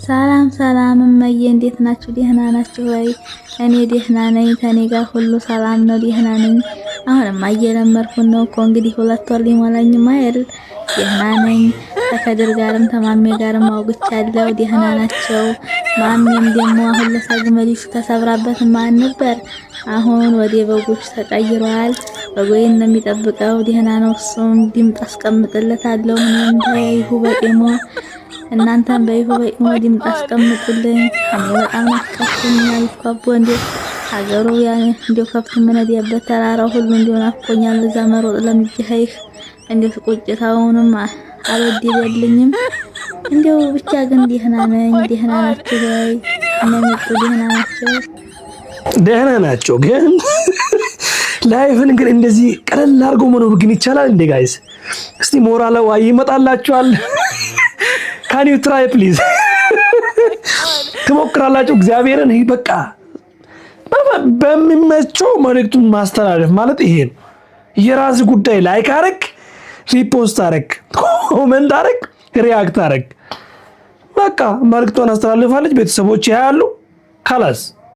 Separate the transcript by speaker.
Speaker 1: ሰላም ሰላም እመዬ እንዴት ናችሁ? ደህና ናችሁ ወይ? እኔ ደህና ነኝ። ከኔ ጋር ሁሉ ሰላም ነው፣ ደህና ነኝ። አሁንማ እየለመድኩ ነው እኮ እንግዲህ 2 ወር ሊሞላኝ ማይል ደህና ነኝ። ከከድር ጋርም ተማሜ ጋርም አውግቻለሁ፣ ደህና ናቸው። ማሜም ደግሞ አሁን ለሳግመሊሽ ተሰብራበት ማን ነበር አሁን ወደ በጎች ተቀይሯል። በጎዬን ነው የሚጠብቀው፣ ደህና ነው። እሱም ድምፅ አስቀምጥለታለሁ። እኔም በይሁ በቂሞ እናንተም በይሁ በቂሞ ድምፅ አስቀምጡልኝ። እኔ በጣም ናፍቃችሁኛል እኮ አቦ እንዴ ሀገሩ ያኔ እንዴው ከብት ምነዲያበት ተራራው ሁሉ እንዴው ናፍቆኛል። እዛ መሮጥ ለምጅሃይህ እንዴው ቁጭታውንም አልወደደልኝም። እንዴው ብቻ ግን ደህና ነኝ። ደህና ናችሁ ወይ? እነሚጡ ደህና ናቸው?
Speaker 2: ደህና ናቸው። ግን ላይፍን ግን እንደዚህ ቀለል አድርጎ መኖር ግን ይቻላል እንዴ ጋይስ? እስቲ ሞራላው ይመጣላችኋል? ካን ዩ ትራይ ፕሊዝ? ትሞክራላችሁ? እግዚአብሔርን በቃ በሚመቸው መልእክቱን ማስተላለፍ ማለት ይሄ ነው። የራስ ጉዳይ ላይክ አረግ፣ ሪፖስት አረግ፣ ኮሜንት አረግ፣ ሪአክት አረግ። በቃ መልእክቱን አስተላልፋለች። ቤተሰቦች ያያሉ ካላስ